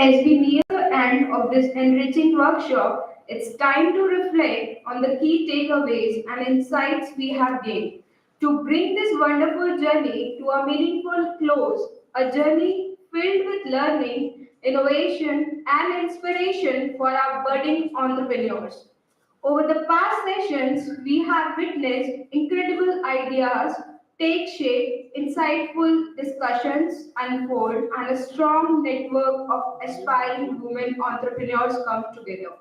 As we near the end of this enriching workshop, it's time to reflect on the key takeaways and insights we have gained. To bring this wonderful journey to a meaningful close, a journey filled with learning, innovation, and inspiration for our budding entrepreneurs. Over the past sessions, we have witnessed incredible ideas take shape, insightful discussions unfold, and a strong network of aspiring women entrepreneurs come together.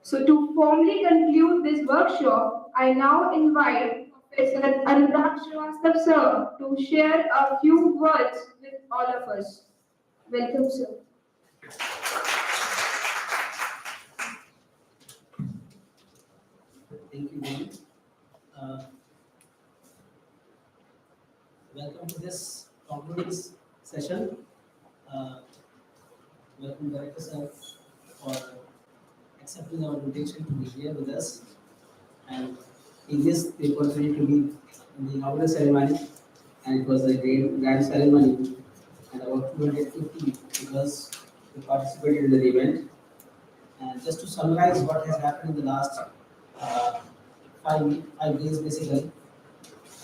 So, to formally conclude this workshop, I now invite Professor Anurag Srivastava sir to share a few words with all of us. Welcome, sir. Thank you, Jane. Uh, Welcome to this conference session. Uh, Welcome, Director Sir, for accepting our invitation to be here with us. And in this, we opportunity to be in the inaugural ceremony, and it was a grand ceremony, and about 250 because we participated in the event. And just to summarize what has happened in the last uh, 5 days, basically,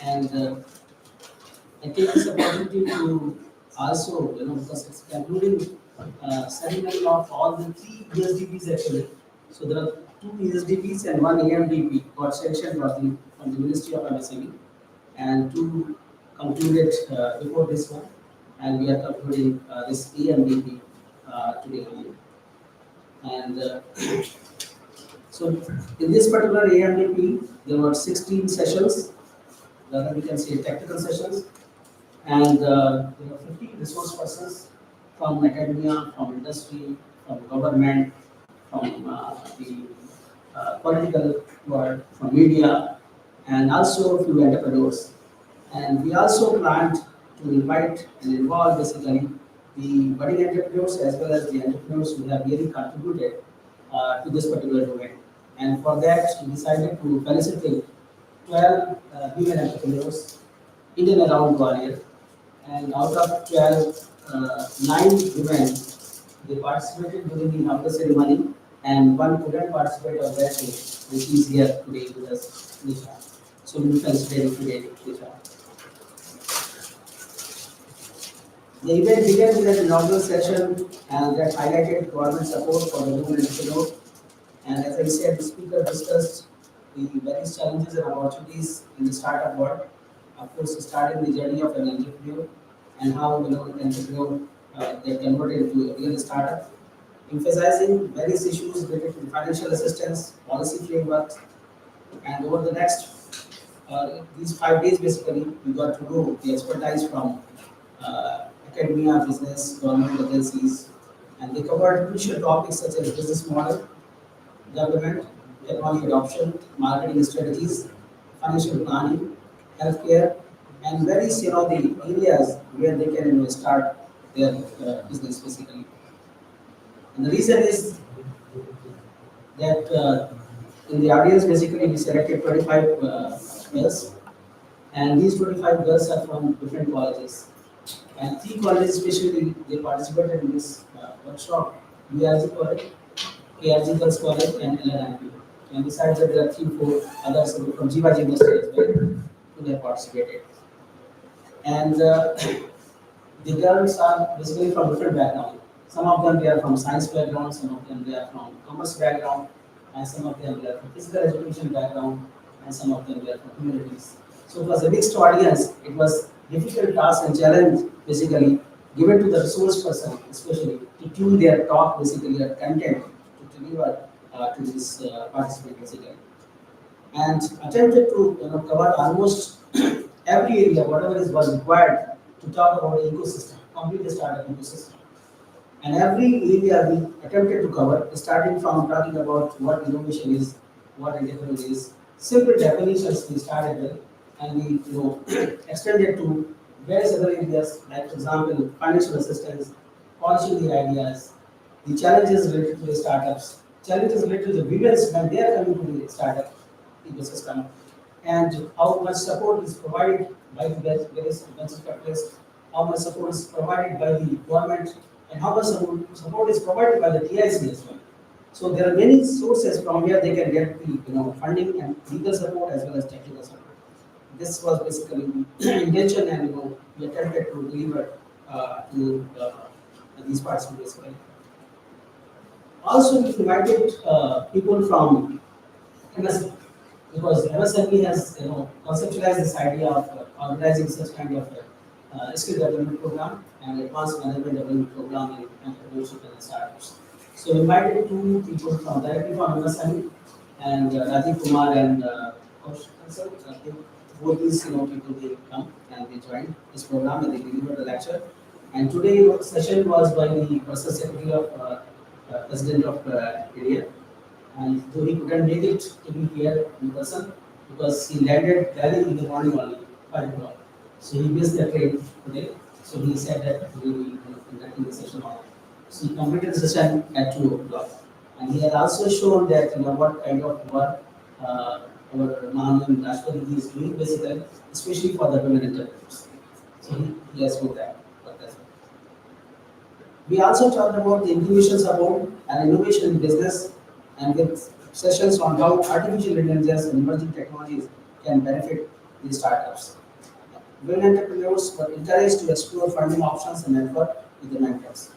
and I take this opportunity to also, because it's concluding ceremony of all the three ESDPs actually. So there are two ESDPs and one AMDP got sanctioned from the Ministry of MSME, and two concluded before this one, and we are concluding this AMDP today only. And so in this particular AMDP, there were 16 sessions, rather we can say technical sessions, and there were 50 resource persons from academia, from industry, from government, from the political world, from media, and also a few entrepreneurs. And we also planned to invite and involve basically the budding entrepreneurs as well as the entrepreneurs who have really contributed to this particular domain. And for that, we decided to felicitate 12 women entrepreneurs in and around Gwalior. And out of 12, 9 women, they participated during the inaugural ceremony, and one couldn't participate on that day, which is here today with us, Nisha. So we will felicitate today, Nisha. The event began with an inaugural session and that highlighted government support for the women entrepreneur. And as I said, the speaker discussed the various challenges and opportunities in the startup world. Of course, starting the journey of an entrepreneur and how an entrepreneur get converted into a real startup, emphasizing various issues related to financial assistance, policy frameworks, and over the next these 5 days, basically, we got to know the expertise from academia, business, government agencies, and they covered crucial topics such as business model, development, technology adoption, marketing strategies, financial planning, healthcare, and various the areas where they can start their business basically. And the reason is that in the audience basically we selected 25 girls, and these 25 girls are from different colleges. And 3 colleges especially they participated in this workshop: URG College, KRG Girls College, and LNIP. And besides that, there are 3-4 others from Jivaji University as well who have participated. And the girls are basically from different backgrounds. Some of them they are from science background, some of them they are from commerce background, and some of them they are from physical education background, and some of them they are from humanities. So it was a mixed audience. It was difficult task and challenge basically given to the resource person, especially to tune their talk basically their content to deliver to this participant basically, and attempted to cover almost every area, whatever is was required to talk about the ecosystem, complete the startup ecosystem. And every area we attempted to cover, starting from talking about what innovation is, what entrepreneur is, simple definitions we started with, and we extended to various other areas, like for example, financial assistance, polishing the ideas, the challenges related to the startups, challenges related to the women's when they are coming to the startup ecosystem, and how much support is provided by the various venture capitalists, how much support is provided by the government, and how much support is provided by the TIC as well. So there are many sources from where they can get the funding and legal support as well as technical support. This was basically the intention, and we attempted to deliver to these participants. Also, we invited people from MSME, because MSME has conceptualized this idea of organizing such kind of skill development program and advanced management development program in entrepreneurship and startups. So we invited two people from directly from MSME, and Rajiv Kumar and Kaushik Kansal. I think both these people they come and they joined this program and they delivered the lecture. And today session was by the Personal Secretary of President of India, and though he couldn't make it to be here in person because he landed Delhi in the morning only, 5 o'clock. So he missed the train today. So he said that he will be conducting the session on. So he completed the session at 2 o'clock. And he had also shown that what kind of work our Mahanam Rashtrapati is doing basically, especially for the women entrepreneurs. So he has put that. We also talked about the incubation support and innovation in business, and with sessions on how artificial intelligence and emerging technologies can benefit these startups. Women entrepreneurs were encouraged to explore funding options and network with the mentors.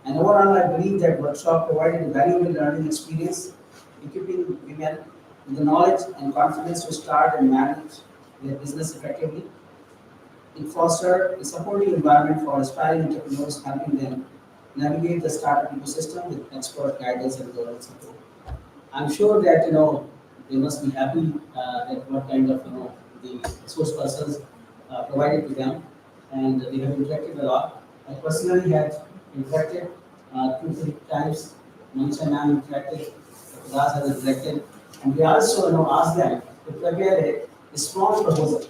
And overall, I believe that workshop provided a valuable learning experience, equipping women with the knowledge and confidence to start and manage their business effectively. It fostered a supportive environment for aspiring entrepreneurs, helping them navigate the startup ecosystem with expert guidance and governance support. I'm sure that they must be happy at what kind of the source persons provided to them, and they have interacted a lot. I personally had interacted 2-3 times. Manisha ma'am interacted, Das has interacted, and we also asked them to prepare a strong proposal,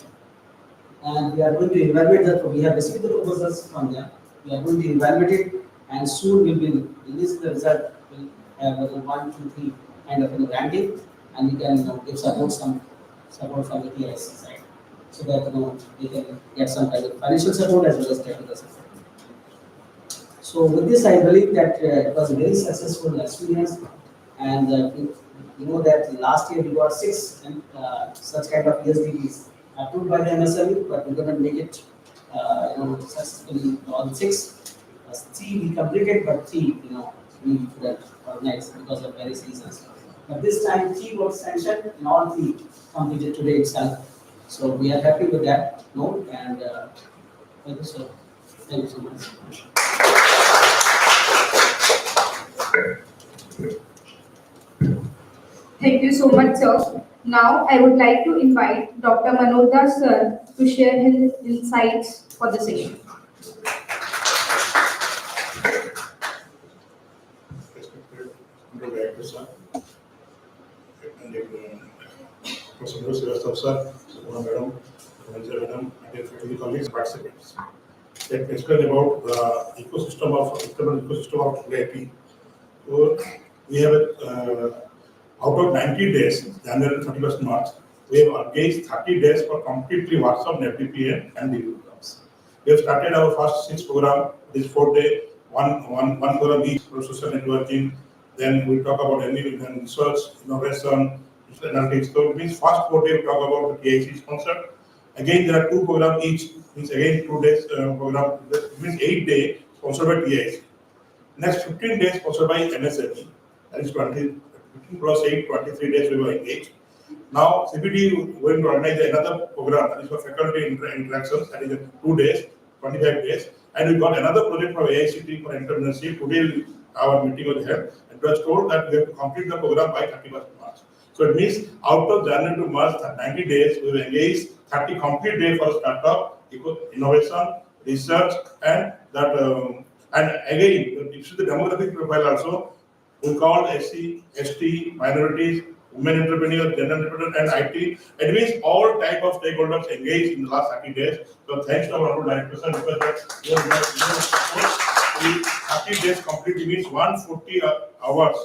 and we are going to evaluate that. We have received the proposals from them. We are going to evaluate it, and soon we will release the result. We'll have 1, 2, 3 kind of ranking, and we can give some support from the TIC side, so that they can get some kind of financial support as well as technical support. So with this, I believe that it was a very successful experience, and you know that last year we got 6 such kind of ESDPs approved by the MSME, but we couldn't make it successfully all 6. 3 we completed, but 3 we couldn't organize because of various reasons. But this time 3 was sanctioned and all 3 completed today itself. So we are happy with that note, and thank you so much. Thank you so much, sir. Now I would like to invite Dr. Manoj Das sir to share his insights for the session. Director sir, and Professor Srivastava sir, Subhra madam, Manager madam, and faculty colleagues, participants. Let me explain about the ecosystem of VIP. So we have out of 90 days, January 31st March, we have engaged 30 days for completely WhatsApp, NetBPM and the programs. We have started our first 6 program. This 4-day, one program each for social networking. Then we talk about research, innovation, digital analytics. So it means first 4 days we talk about the TIC sponsor. Again, there are 2 programs each. Means again 2 days program. It means 8 days sponsored by TIC. Next 15 days sponsored by MSME. That is 15 plus 8, 23 days we were engaged. Now CBD going to organize another program that is for faculty interactions. That is 2 days, 25 days. And we got another project for AICT for entrepreneurship. Today our meeting was held, and it was told that we have to complete the program by 31st March. So it means out of January to March, 90 days, we will engage 30 complete days for startup, innovation, research, and that And again, if you see the demographic profile also, we call SC, ST, minorities, women entrepreneurs, general entrepreneurs, and IT. It means all type of stakeholders engaged in the last 30 days. So thanks to our honorable director, sir, because that's your support. 30 days completely means 140 hours.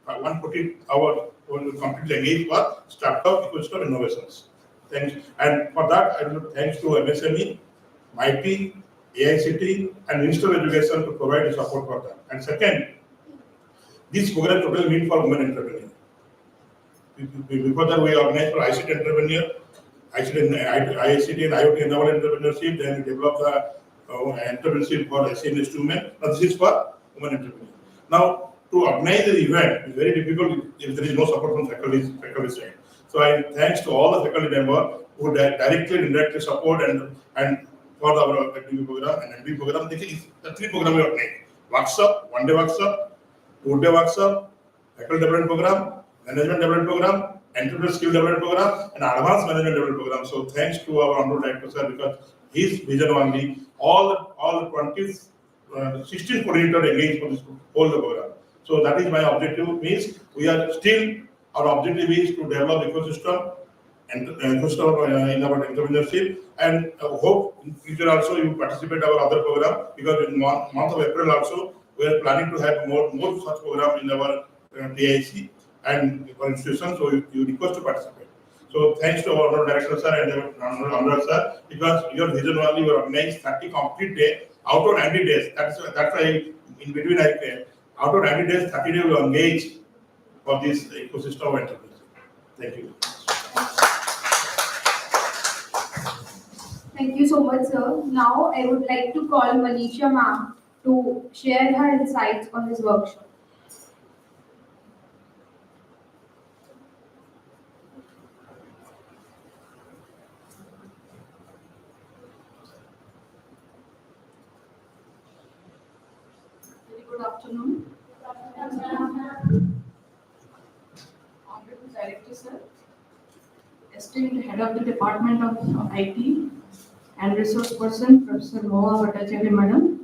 140 hours when we completely engaged for startup ecosystem innovations. Thanks. And for that, I would thanks to MSME, MIT, AICT, and Minister of Education to provide the support for that. And second, this program totally meant for women entrepreneurs. Before that, we organized for ICT entrepreneur, ICT and IoT enabled entrepreneurship. Then we developed the entrepreneurship for SMEs to women. Now this is for women entrepreneurs. Now to organize the event is very difficult if there is no support from faculty side. So I thanks to all the faculty members who directly and indirectly support and for our activity program and MB program. This is the 3 programs we organize: workshop, 1-day workshop, 2-day workshop, faculty development program, management development program, entrepreneur skill development program, and advanced management development program. So thanks to our honorable director sir, because his vision only all 16 coordinators engaged for this whole program. So that is my objective. Means we are still our objective is to develop ecosystem and ecosystem in our entrepreneurship, and hope in future also you participate our other program, because in month of April also we are planning to have more such program in our TIC and for institutions. So you request to participate. So thanks to our honorable director sir and honorable sir, because your vision only we organize 30 complete day out of 90 days. That's why in between out of 90 days, 30 days will engage for this ecosystem of entrepreneurs. Thank you. Thank you so much, sir. Now I would like to call Manisha ma'am to share her insights on this workshop. Very good afternoon. Honorable Director Sir, esteemed Head of the Department of IT and Resource Person, Professor Moha Bhattacharya Madam,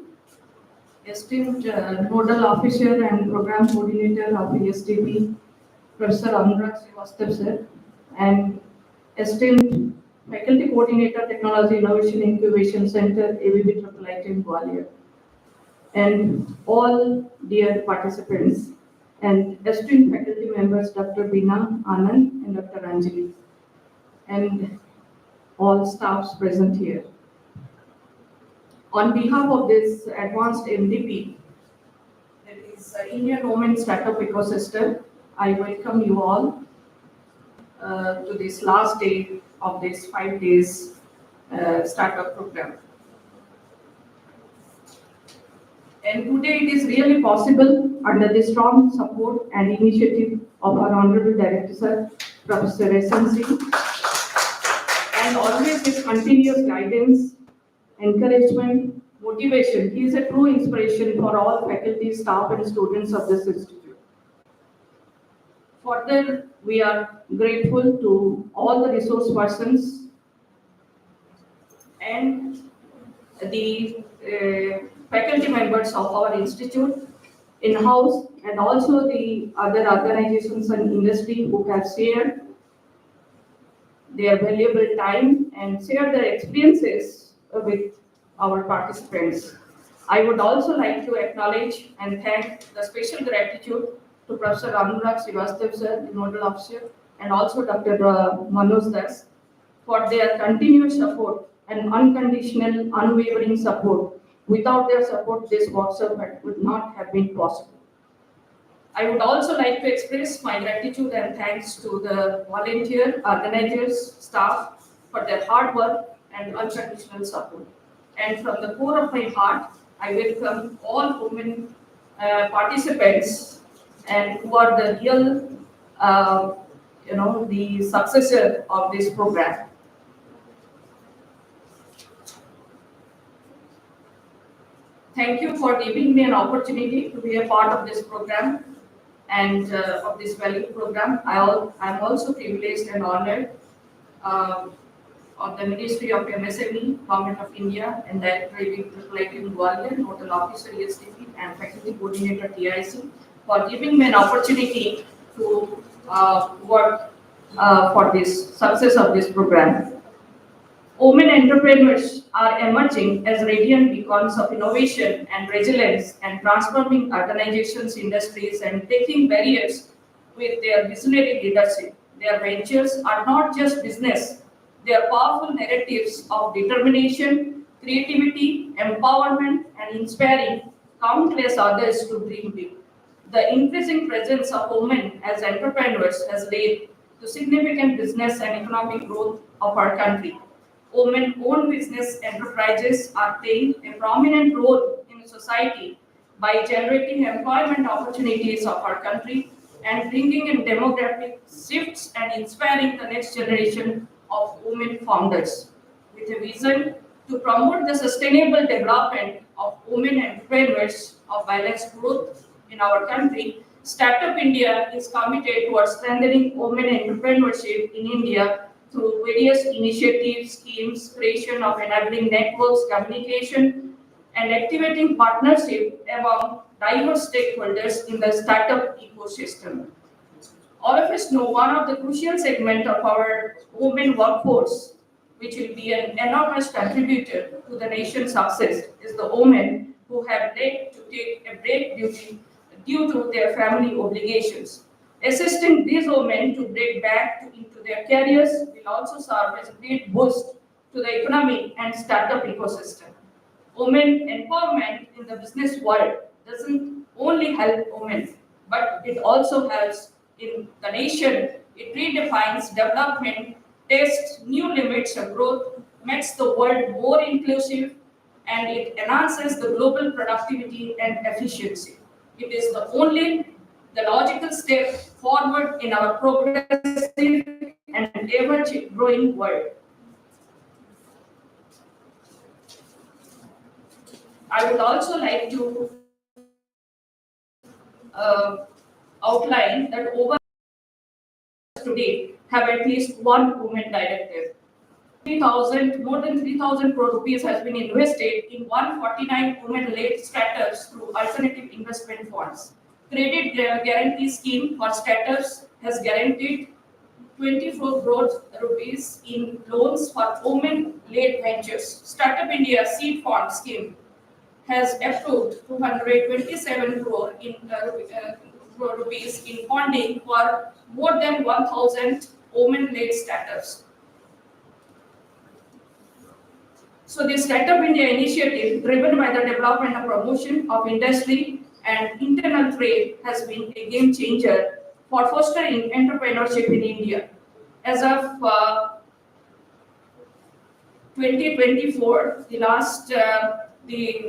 esteemed Nodal Officer and Program Coordinator of ESTP, Professor Anurag Srivastava Sir, and esteemed Faculty Coordinator, Technology Innovation Incubation Center, ABB IIIT in Gwalior, and all dear participants and esteemed faculty members, Dr. Veena Anand and Dr. Anjali, and all staffs present here. On behalf of this advanced MDP, that is Indian Women Startup Ecosystem, I welcome you all to this last day of this 5 days startup program. And today it is really possible under the strong support and initiative of our Honorable Director Sir, Professor SNC, and always his continuous guidance, encouragement, motivation. He is a true inspiration for all faculty, staff, and students of this institute. Further, we are grateful to all the resource persons and the faculty members of our institute, in-house, and also the other organizations and industry who have shared their valuable time and shared their experiences with our participants. I would also like to acknowledge and thank the special gratitude to Professor Anurag Srivastava Sir, the Nodal Officer, and also Dr. Manoj Das for their continuous support and unconditional, unwavering support. Without their support, this workshop would not have been possible. I would also like to express my gratitude and thanks to the volunteer, organizers, staff for their hard work and unconditional support. And from the core of my heart, I welcome all women participants and who are the real, the successor of this program. Thank you for giving me an opportunity to be a part of this program and of this valuable program. I'm also privileged and honored of the Ministry of MSME, Government of India, and Directorate in Gwalior, Nodal Officer ESDP, and Faculty Coordinator TIC, for giving me an opportunity to work for this success of this program. Women entrepreneurs are emerging as radiant beacons of innovation and resilience and transforming organizations, industries, and taking barriers with their visionary leadership. Their ventures are not just business, they are powerful narratives of determination, creativity, empowerment, and inspiring countless others to dream big. The increasing presence of women as entrepreneurs has led to significant business and economic growth of our country. Women-owned business enterprises are playing a prominent role in society by generating employment opportunities of our country and bringing in demographic shifts and inspiring the next generation of women founders. With a vision to promote the sustainable development of women entrepreneurs of balanced growth in our country, Startup India is committed towards strengthening women entrepreneurship in India through various initiatives, schemes, creation of enabling networks, communication, and activating partnership among diverse stakeholders in the startup ecosystem. All of us know one of the crucial segments of our women workforce, which will be an enormous contributor to the nation's success, is the women who have led to take a break due to their family obligations. Assisting these women to break back into their careers will also serve as a great boost to the economic and startup ecosystem. Women empowerment in the business world doesn't only help women, but it also helps in the nation. It redefines development, tests new limits of growth, makes the world more inclusive, and it enhances the global productivity and efficiency. It is the logical step forward in our progressive and ever-growing world. I would also like to outline that over today have at least one woman director. More than 3,000 crore rupees has been invested in 149 women-led startups through alternative investment funds. Credit guarantee scheme for startups has guaranteed 24 crore rupees in loans for women-led ventures. Startup India Seed Fund scheme has approved 227 crore rupees in funding for more than 1,000 women-led startups. So the Startup India initiative, driven by the development and promotion of industry and internal trade, has been a game changer for fostering entrepreneurship in India. As of 2024,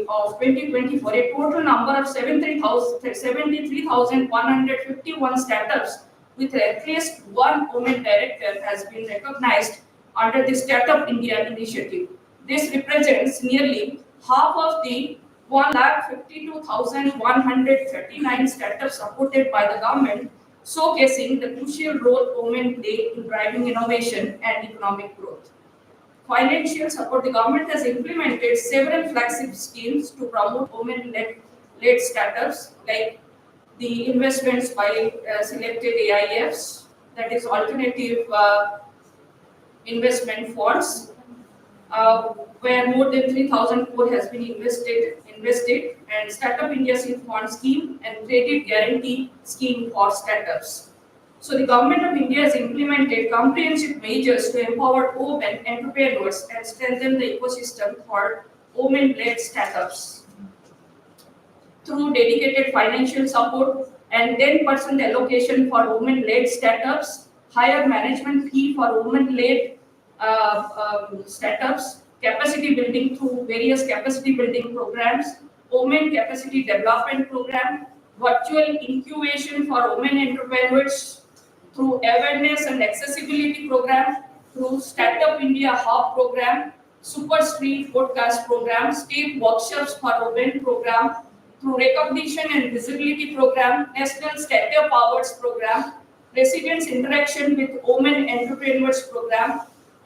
of 2024, a total number of 73,151 startups with at least one woman director has been recognized under the Startup India initiative. This represents nearly half of the 152,139 startups supported by the government, showcasing the crucial role women play in driving innovation and economic growth. Financial support: the government has implemented several flagship schemes to promote women-led startups, like the investments by selected AIFs, that is alternative investment funds, where more than 3,000 crore has been invested, and Startup India Seed Fund scheme and credit guarantee scheme for startups. So the government of India has implemented comprehensive measures to empower women entrepreneurs and strengthen the ecosystem for women-led startups. Through dedicated financial support and 10% allocation for women-led startups, higher management fee for women-led startups, capacity building through various capacity building programs, women capacity development program, virtual incubation for women entrepreneurs, through awareness and accessibility program, through Startup India Hub program, Super Street podcast program, state workshops for women program, through recognition and visibility program, National Startup Awards program, residents interaction with women entrepreneurs program,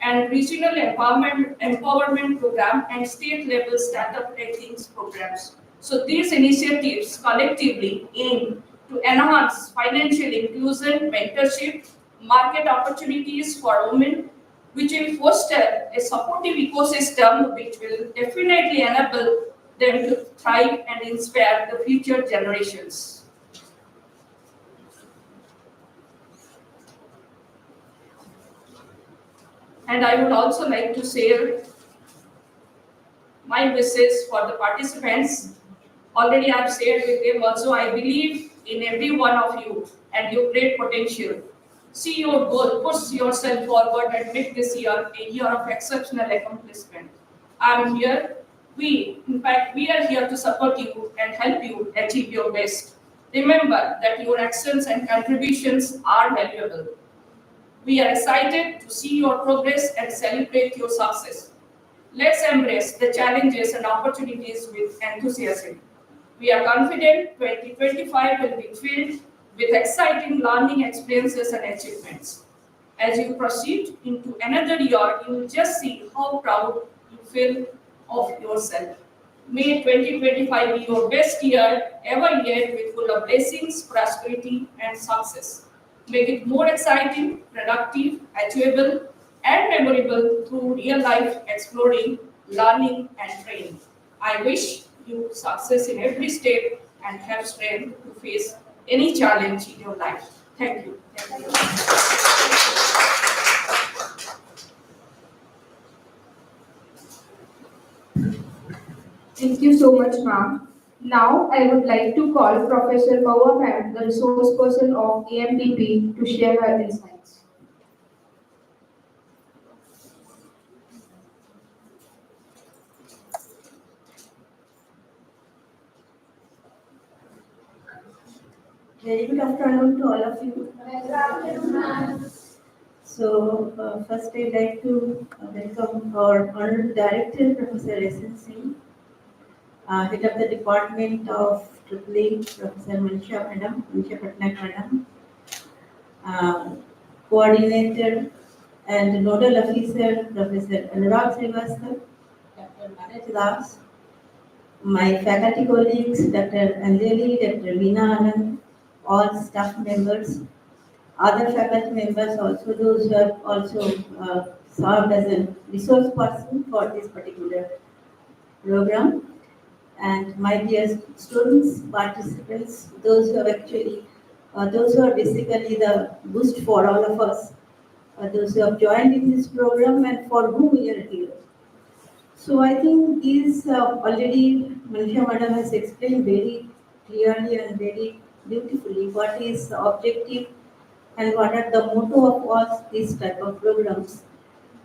and regional empowerment program and state level startup ethics programs. So these initiatives collectively aim to enhance financial inclusion, mentorship, market opportunities for women, which will foster a supportive ecosystem which will definitely enable them to thrive and inspire the future generations. And I would also like to share my wishes for the participants. Already I've shared with them also, I believe in every one of you and your great potential. See your goal, push yourself forward and make this year a year of exceptional accomplishment. I'm here, in fact, we are here to support you and help you achieve your best. Remember that your actions and contributions are valuable. We are excited to see your progress and celebrate your success. Let's embrace the challenges and opportunities with enthusiasm. We are confident 2025 will be filled with exciting learning experiences and achievements. As you proceed into another year, you will just see how proud you feel of yourself. May 2025 be your best year ever yet, with full of blessings, prosperity, and success. Make it more exciting, productive, achievable, and memorable through real life exploring, learning, and training. I wish you success in every step and have strength to face any challenge in your life. Thank you. Thank you. Thank you so much, ma'am. Now, I would like to call Professor Maua ma'am, the resource person of AMDP, to share her insights. Very good afternoon to all of you. So, first I'd like to welcome our Honorable Director, Professor S.N. Singh, Head of the Department of AAA, Professor Manisha Patnaik Madam, Coordinator and Nodal Officer, Professor Anurag Srivastava, Dr. Manoj Das, my faculty colleagues, Dr. Anjali, Dr. Veena Anand, all staff members, other faculty members, also those who have also served as a resource person for this particular program, and my dear students, participants, those who are basically the boost for all of us, those who have joined in this program and for whom we are here. So I think these already Manisha Madam has explained very clearly and very beautifully what is the objective and what are the motto of all these type of programs,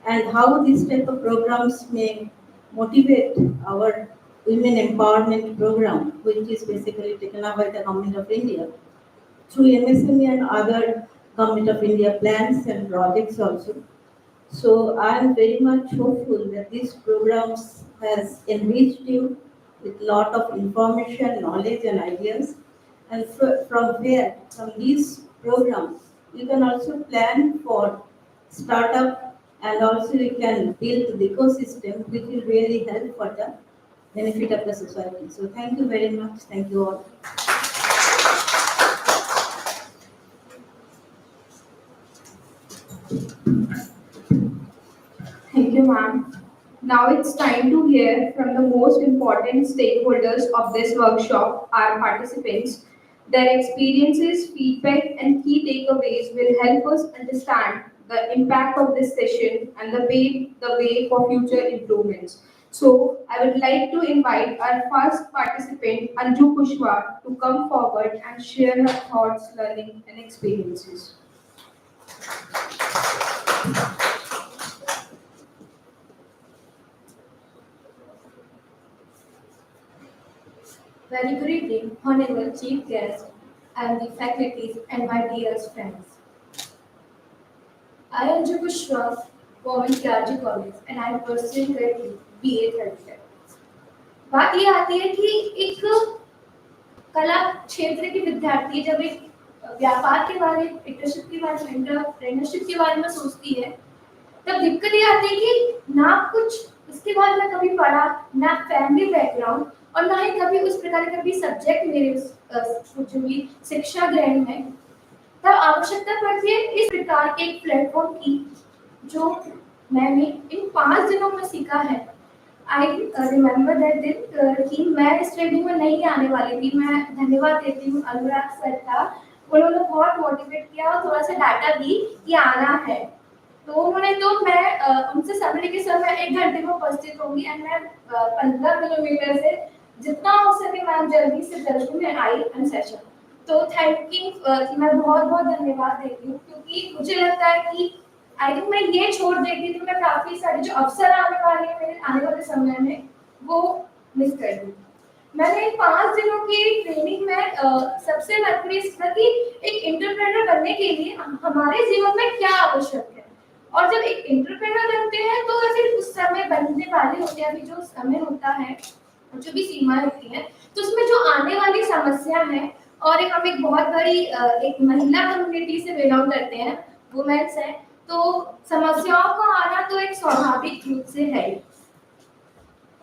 and how these type of programs may motivate our women empowerment program, which is basically taken up by the Government of India through MSME and other Government of India plans and projects also. So I am very much hopeful that these programs has enriched you with lot of information, knowledge and ideas. And from these programs, you can also plan for startup, and also you can build the ecosystem which will really help for the benefit of the society. So thank you very much. Thank you all. Thank you, ma'am. Now it's time to hear from the most important stakeholders of this workshop, our participants. Their experiences, feedback, and key takeaways will help us understand the impact of this session and the way for future improvements. So, I would like to invite our first participant, Anju Kushwaha, to come forward and share her thoughts, learning, and experiences. Very good evening, Honorable Chief Guest and the faculties and my dearest friends. I am Anju Kushwaha, Government KRG College, and I am pursuing currently BA Third Year. बात ये आती है कि एक कला क्षेत्र के विद्यार्थी जब एक व्यापार के बारे, इंटर्नशिप के बारे में सोचती है, तब दिक्कत ये आती है कि ना कुछ इसके बाद मैं कभी पढ़ा, ना फैमिली बैकग्राउंड, और ना ही कभी उस प्रकार का कभी सब्जेक्ट मेरे जो भी शिक्षा ग्रहण में, तब आवश्यकता पड़ती है इस प्रकार के एक प्लेटफॉर्म की, जो मैंने इन 5 दिनों में सीखा है। आई रिमेम्बर दैट दिन कि मैं इस ट्रेनिंग में नहीं आने वाली थी। मैं धन्यवाद देती हूँ अनुराग सर का, उन्होंने बहुत मोटिवेट किया और थोड़ा सा डाटा दी कि आना है। तो उन्होंने तो मैं उनसे समय लेके सर मैं 1 घंटे में उपस्थित होंगी, एंड मैं 15 किलोमीटर से जितना हो सके मैम जल्दी से जल्दी मैं आई एन सेशन। तो थैंक यू, मैं बहुत बहुत धन्यवाद देती हूँ, क्योंकि मुझे लगता है कि आई थिंक मैं ये छोड़ देती तो मैं काफी सारे जो अवसर आने वाले हैं मेरे आने वाले समय में वो मिस कर दूँ। मैंने इन 5 दिनों की ट्रेनिंग में सबसे महत्वपूर्ण सीखा कि एक एंटरप्रेन्योर बनने के लिए हमारे जीवन में क्या आवश्यक है, और जब एक एंटरप्रेन्योर बनते हैं तो फिर उस समय बनने वाले होते हैं, अभी जो समय होता है जो भी सीमाएं होती हैं, तो उसमें जो आने वाली समस्या है, और हम एक बहुत बड़ी एक महिला कम्युनिटी से बिलोंग करते हैं, वुमेन्स है, तो समस्याओं का आना तो एक स्वाभाविक रूप से है ही।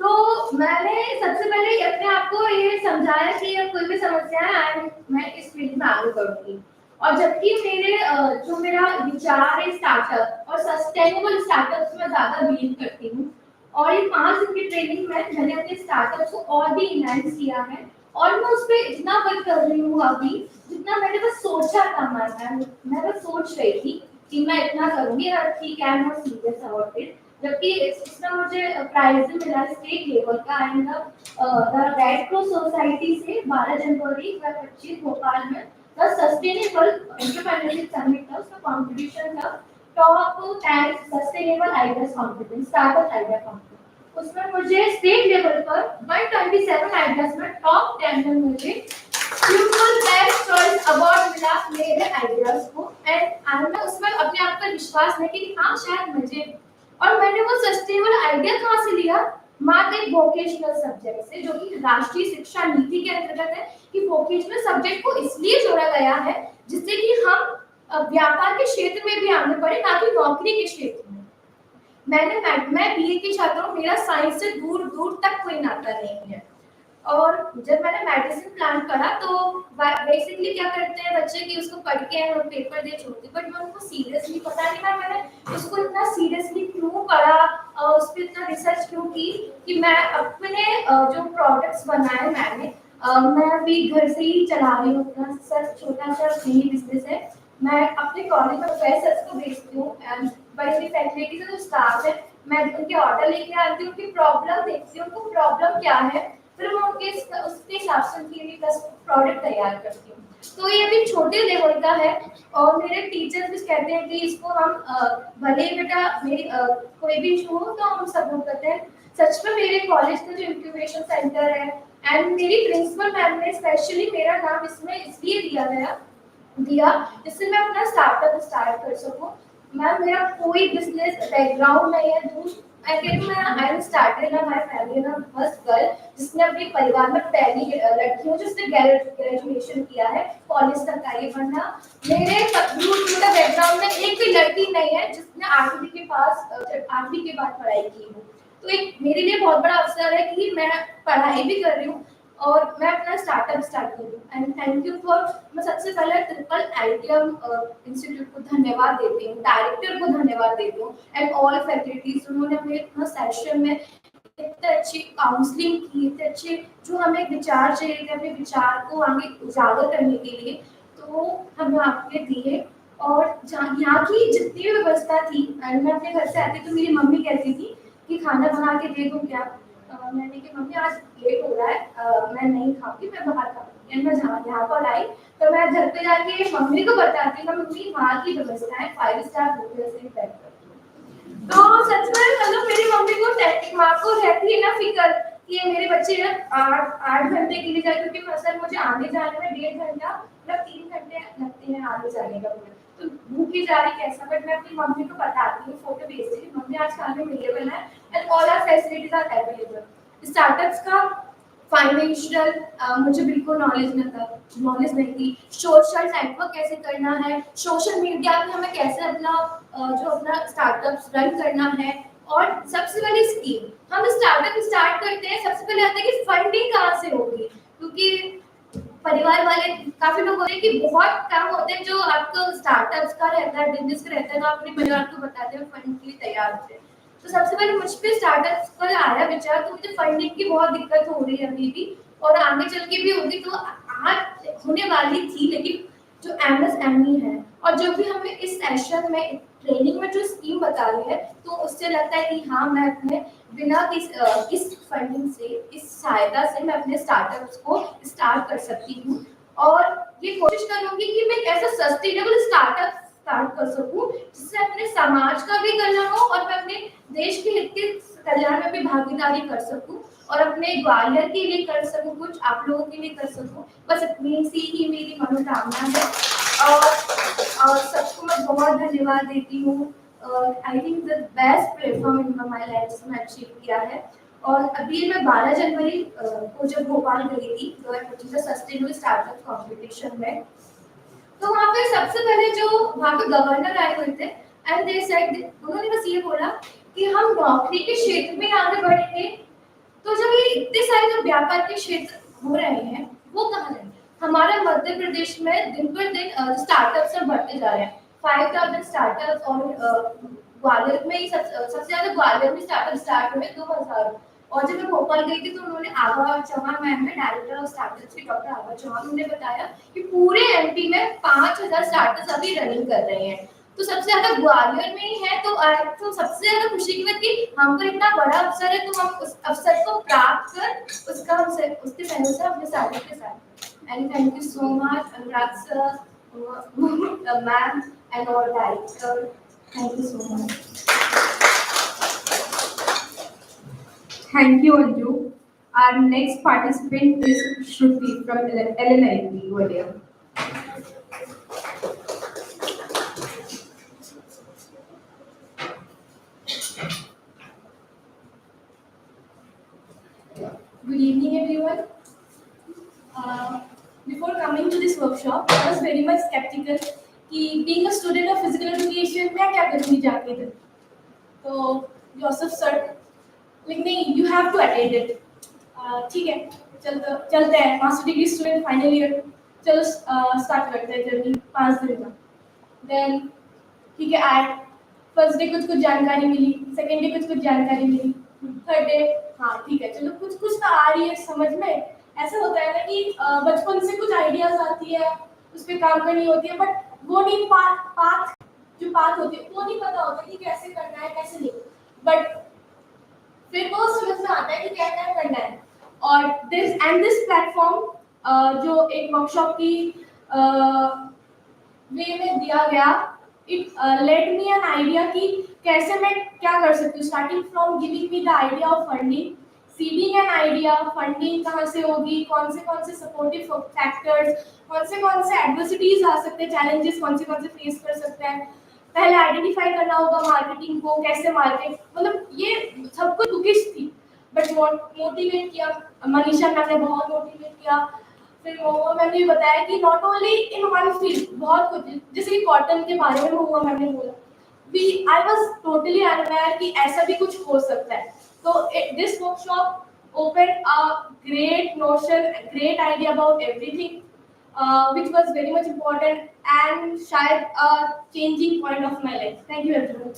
तो मैंने सबसे पहले अपने आप को ये समझाया कि अब कोई भी समस्या है मैं इस फील्ड में आगे बढ़ूंगी। और जबकि मेरे जो मेरा विचार है स्टार्टअप और सस्टेनेबल स्टार्टअप में ज्यादा बिलीव करती हूँ, और ये 5 दिन की ट्रेनिंग में मैंने अपने स्टार्टअप को और भी इनहांस किया है, और मैं उस पर इतना वर्क कर रही हूँ अभी जितना मैंने बस सोचा था। मैं बस सोच रही थी कि मैं इतना करूंगी, और ठीक है, मैं सीरियस अबाउट इट। जबकि इसमें मुझे प्राइज भी मिला स्टेट लेवल का, and the red cross society से 12 जनवरी 2025 भोपाल में द सस्टेनेबल एंटरप्रेन्योरशिप समिट था, उसका कंपटीशन था top 10 sustainable ideas competition, startup idea competition. उसमें मुझे स्टेट लेवल पर 127 आइडियाज में टॉप 10 में मुझे पीपल बेस्ट चॉइस अवार्ड मिला मेरे आइडियाज को, एंड उसमें अपने आप पर विश्वास है कि हाँ शायद मुझे, और मैंने वो सस्टेनेबल आइडिया कहाँ से लिया, मात्र एक वोकेशनल सब्जेक्ट से, जो कि राष्ट्रीय शिक्षा नीति के अंतर्गत है कि वोकेशनल सब्जेक्ट को इसलिए जोड़ा गया है जिससे कि हम व्यापार के क्षेत्र में भी आगे बढ़े, ना कि नौकरी के क्षेत्र में। मैं बीए की छात्र हूँ, मेरा साइंस से दूर दूर तक कोई नाता नहीं है। और जब मैंने मेडिसिन प्लान करा तो बेसिकली क्या करते हैं बच्चे कि उसको पढ़ के पेपर दे छोड़ते, बट मैं उनको सीरियसली पता नहीं था मैंने उसको इतना सीरियसली क्यों पढ़ा और उस पर इतना रिसर्च क्यों की कि मैं अपने जो प्रोडक्ट्स बनाए मैं अभी घर से ही चला रही हूँ अपना सर छोटा सा मिनी बिजनेस है। मैं अपने कॉलेज में प्रोफेसर्स को भेजती हूँ, बड़ी बड़ी फैसिलिटीज जो स्टाफ है, मैं उनके ऑर्डर लेके आती हूँ, उनकी प्रॉब्लम देखती हूँ, उनको प्रॉब्लम क्या है, फिर मैं उनके उसके हिसाब से उनके लिए प्रोडक्ट तैयार करती हूँ। तो ये भी छोटे लेवल का है, और मेरे टीचर्स भी कहते हैं कि इसको हम भले बेटा मेरी कोई भी इशू हो तो हम सपोर्ट करते हैं। सच में मेरे कॉलेज का जो इंक्यूबेशन सेंटर है एंड मेरी प्रिंसिपल मैम ने स्पेशली मेरा नाम इसमें इसलिए दिया जिससे मैं अपना स्टार्टअप स्टार्ट कर सकूं। मैम मेरा कोई बिजनेस बैकग्राउंड नहीं है, दूर I am started in my family ना फर्स्ट गर्ल जिसने अपने परिवार में पहली लड़की हूँ जिसने ग्रेजुएशन किया है, कॉलेज तक आई बनना। मेरे मेरा बैकग्राउंड में एक भी लड़की नहीं है जिसने 8वीं के बाद पढ़ाई की हो। तो एक मेरे लिए बहुत बड़ा अवसर है कि मैं पढ़ाई भी कर रही हूँ और मैं अपना स्टार्टअप स्टार्ट कर रही हूँ। एंड थैंक यू फॉर, मैं सबसे पहले ट्रिपल आईटीएम इंस्टीट्यूट को धन्यवाद देती हूँ, डायरेक्टर को धन्यवाद देती हूँ, एंड ऑल फैकल्टीज उन्होंने हमें इतना सेशन में इतने अच्छी काउंसलिंग की, इतने अच्छे जो हमें विचार चाहिए थे अपने विचार को आगे उजागर करने के लिए, तो हमें आपने दिए। और यहाँ की जितनी भी व्यवस्था थी, मैं अपने घर से आती तो मेरी मम्मी कहती थी कि खाना बना के दे दूँ क्या। मैंने कहा मम्मी आज लेट हो रहा है, मैं नहीं खाऊंगी, मैं बाहर खाऊंगी। मैं यहाँ पर आई तो मैं घर पे जाके मम्मी को बताती हूँ, मम्मी वहाँ की व्यवस्था है 5 स्टार होटल से पैक करती हूँ। तो सच में मतलब मेरी मम्मी को माँ को रहती है ना फिक्र कि ये मेरे बच्चे 8 घंटे के लिए जाए, क्योंकि सर मुझे आने जाने में 1.5 घंटा मतलब 3 घंटे लगते हैं आने जाने का पूरा, तो भूखी जा रही कैसा, बट मैं अपनी मम्मी को बताती हूँ, फोटो भेजती हूँ, मम्मी आज खाने अवेलेबल है and all are facilities are available. Startups का फाइनेंशियल मुझे बिल्कुल नॉलेज नहीं थी। सोशल नेटवर्क कैसे करना है, सोशल मीडिया पे हमें कैसे अपना जो अपना स्टार्टअप रन करना है। और सबसे पहले स्कीम, हम स्टार्टअप स्टार्ट करते हैं, सबसे पहले आता है कि फंडिंग कहाँ से होगी, क्योंकि परिवार वाले काफी लोग होते हैं कि बहुत काम होते हैं जो आपको स्टार्टअप्स का रहता है, बिजनेस का रहता है, तो आप अपने परिवार को बताते हैं, फंड के लिए तैयार होते हैं। तो सबसे पहले मुझ पे स्टार्टअप्स पर आया विचार, तो मुझे फंडिंग की बहुत दिक्कत हो रही है अभी भी, और आगे चल के भी होगी, तो आज होने वाली थी। लेकिन जो एमएसएमई है और जो भी हमें इस सेशन में ट्रेनिंग में जो स्कीम बता रही है, तो उससे लगता है कि हाँ, मैं अपने बिना इस फंडिंग से, इस सहायता से मैं अपने स्टार्टअप्स को स्टार्ट कर सकती हूँ। और ये कोशिश करूंगी कि मैं एक ऐसा सस्टेनेबल स्टार्टअप स्टार्ट कर सकूं जिससे अपने समाज का भी कल्याण हो और मैं अपने देश के हित के कल्याण में भी भागीदारी कर सकूं, और अपने ग्वालियर के लिए कर सकूं, कुछ आप लोगों के लिए कर सकूं। बस इतनी सी ही मेरी मनोकामना है। और सबको मैं बहुत धन्यवाद देती हूँ। I think the best platform in my life मैंने अचीव किया है। और अभी मैं 12 जनवरी को जब भोपाल गई थी, तो सस्टेनेबल स्टार्टअप कॉम्पिटिशन में, तो वहाँ पे सबसे पहले जो वहाँ पे गवर्नर आए हुए थे, एंड दे सेड, उन्होंने बस ये बोला कि हम नौकरी के क्षेत्र में आगे बढ़ेंगे, तो जब ये इतने सारे जो व्यापार के क्षेत्र हो रहे हैं वो कहाँ जाएंगे। हमारा मध्य प्रदेश में दिन पर दिन स्टार्टअप्स सब बढ़ते जा रहे हैं। 5000 स्टार्टअप्स, और ग्वालियर में ही सबसे ज्यादा ग्वालियर में स्टार्टअप स्टार्ट हुए 2000। और जब मैं भोपाल गई थी तो उन्होंने आभा चौहान मैम है, डायरेक्टर ऑफ स्टार्टअप्स की, डॉक्टर आभा चौहान, उन्होंने बताया कि पूरे एमपी में 5000 स्टार्टअप्स अभी रनिंग कर रहे हैं। तो सबसे ज्यादा ग्वालियर में ही है, तो सबसे ज्यादा खुशी की बात कि हम पर इतना बड़ा अवसर है, तो हम उस अवसर को प्राप्त कर उसके सहयोग से अपने साथी के साथ। And thank you so much Anurag sir, ma'am and all director, thank you so much. Thank you, Anju. Our next participant is Shruti from LNIP, Gwalior. Good evening, everyone. Before coming to this workshop, I was very much skeptical कि being a student of physical education मैं क्या करूँगी जाके इधर। तो Joseph sir, लेकिन नहीं, you have to attend it. ठीक है, चलते हैं, master degree student final year, चलो स्टार्ट करते हैं जर्नी 5 दिन का। देन ठीक है, आए फर्स्ट डे कुछ जानकारी मिली, सेकेंड डे कुछ जानकारी मिली, थर्ड डे हाँ ठीक है, चलो कुछ तो आ रही है समझ में। ऐसा होता है ना कि बचपन से कुछ आइडियाज आती है, उस पर काम करनी होती है, बट वो नहीं पाथ होती है वो नहीं पता होता कि कैसे करना है, कैसे नहीं। बट फिर वो समझ में आता है कि क्या क्या करना है। और दिस प्लेटफॉर्म जो एक वर्कशॉप की वे में दिया गया, it let me an idea कि कैसे मैं क्या कर सकती हूँ, starting from giving me the idea of funding, seeding an idea, funding कहाँ से होगी, कौन से सपोर्टिव फैक्टर्स, कौन से एडवर्सिटीज आ सकते हैं, चैलेंजेस कौन से फेस कर सकते हैं, पहले आइडेंटिफाई करना होगा मार्केटिंग को, कैसे मार्केट, मतलब ये सब कुछ बुकिश थी। बट मोटिवेट किया मनीषा मैम ने, बहुत मोटिवेट किया। फिर मोहुआ मैम ने बताया कि not only in one field, बहुत कुछ, जैसे कि कॉटन के बारे में मोहुआ मैम ने बोला, आई वाज टोटली अनअवेयर कि ऐसा भी कुछ हो सकता है। तो this workshop open a great notion, great idea about everything, which was very much important and शायद a changing point of my life. Thank you everyone.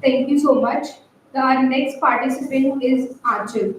Thank you so much. Our next participant is Achal.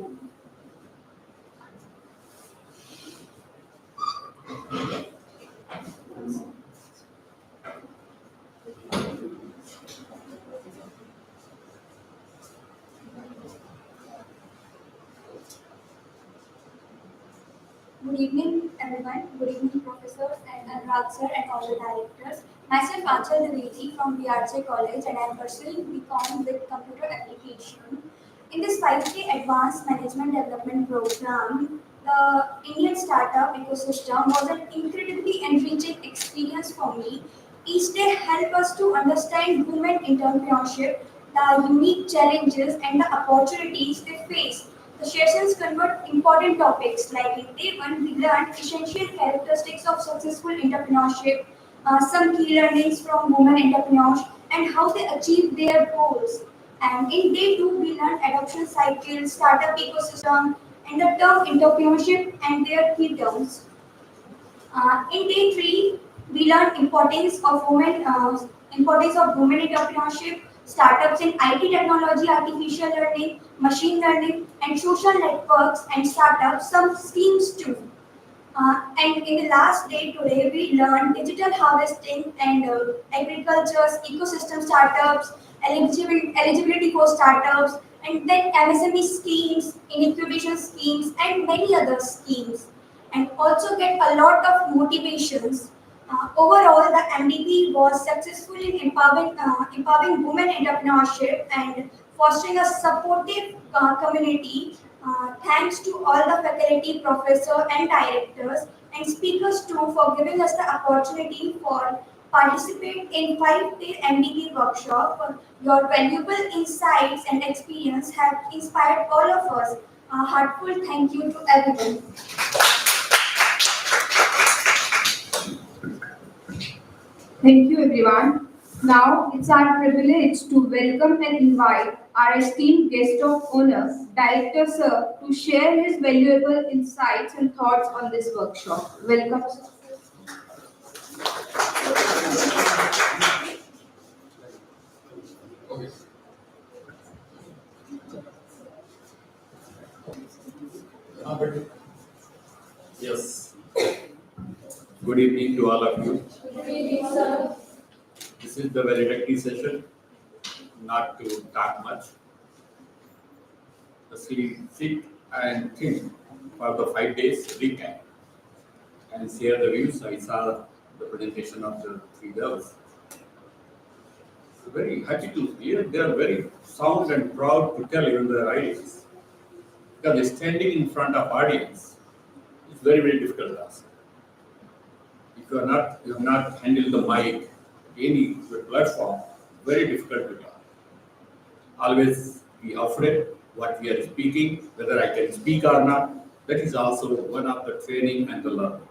Good evening, everyone. Good evening, professors and Anurag sir and all the directors. Myself Achal Dwivedi from BRJ College, and I am pursuing BCom with Computer Application. In this 5K Advanced Management Development Program, the Indian startup ecosystem was an incredibly enriching experience for me. Each day helped us to understand women entrepreneurship, the unique challenges and the opportunities they face. The sessions covered important topics like in day one, we learned essential characteristics of successful entrepreneurship, some key learnings from women entrepreneurs, and how they achieve their goals. And in day two, we learned adoption cycle, startup ecosystem, and the term entrepreneurship and their key terms. In day three, we learned importance of women entrepreneurship, startups in IT technology, artificial learning, machine learning, and social networks and startups. Some schemes too. And in the last day today, we learned digital harvesting and agriculture's ecosystem startups, eligibility for startups, and then MSME schemes, incubation schemes, and many other schemes. And also get a lot of motivations. Overall, the MDP was successful in empowering women entrepreneurship and fostering a supportive community. Thanks to all the faculty, professors, and directors and speakers too for giving us the opportunity for participate in 5-day MDP workshop. Your valuable insights and experience have inspired all of us. A heartfelt thank you to everyone. Thank you, everyone. Now it's our privilege to welcome and invite our esteemed guest of honor, Director Sir, to share his valuable insights and thoughts on this workshop. Welcome, sir. Yes. Good evening to all of you. This is the very lucky session, not to talk much. Firstly, sit and think for the 5 days recap and share the views. I saw the presentation of the 3 girls. Very happy to hear. They are very sound and proud to tell even their ideas. Because standing in front of audience is very, very difficult task. If you have not handled the mic, any platform, very difficult to talk. Always be afraid what we are speaking, whether I can speak or not. That is also one of the training and the learning.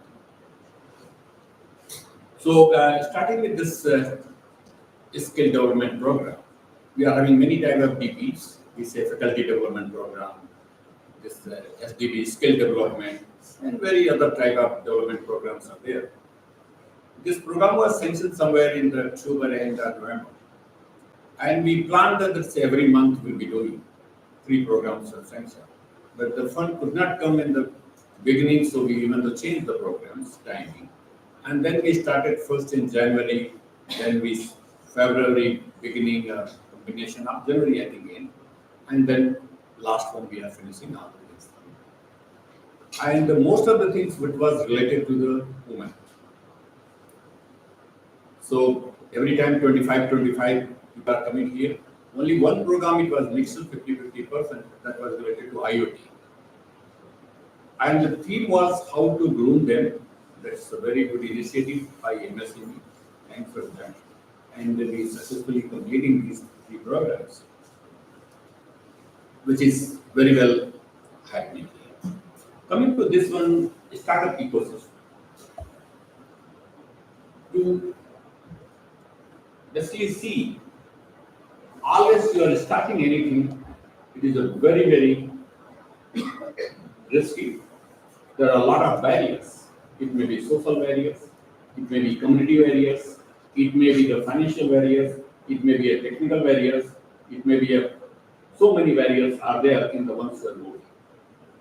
So, starting with this skill development program, we are having many types of DPs. We say faculty development program, this SDB skill development, and very other type of development programs are there. This program was sanctioned somewhere in the October and November. And we planned that every month we'll be doing 3 programs of sanction. But the fund could not come in the beginning, so we even changed the programs timing. And then we started first in January, then we February beginning combination of January again, and then last one we are finishing all of this. And most of the things which was related to the women. So every time 25 people are coming here. Only one program it was mixed 50% that was related to IoT. And the theme was how to groom them. That's a very good initiative by MSME. Thanks for that. And we successfully completing these 3 programs, which is very well happening here. Coming to this one, startup ecosystem. To basically see, always you are starting anything, it is a very, very risky. There are a lot of barriers. It may be social barriers, it may be community barriers, it may be the financial barriers, it may be a technical barriers, it may be so many barriers are there in the ones that are moving.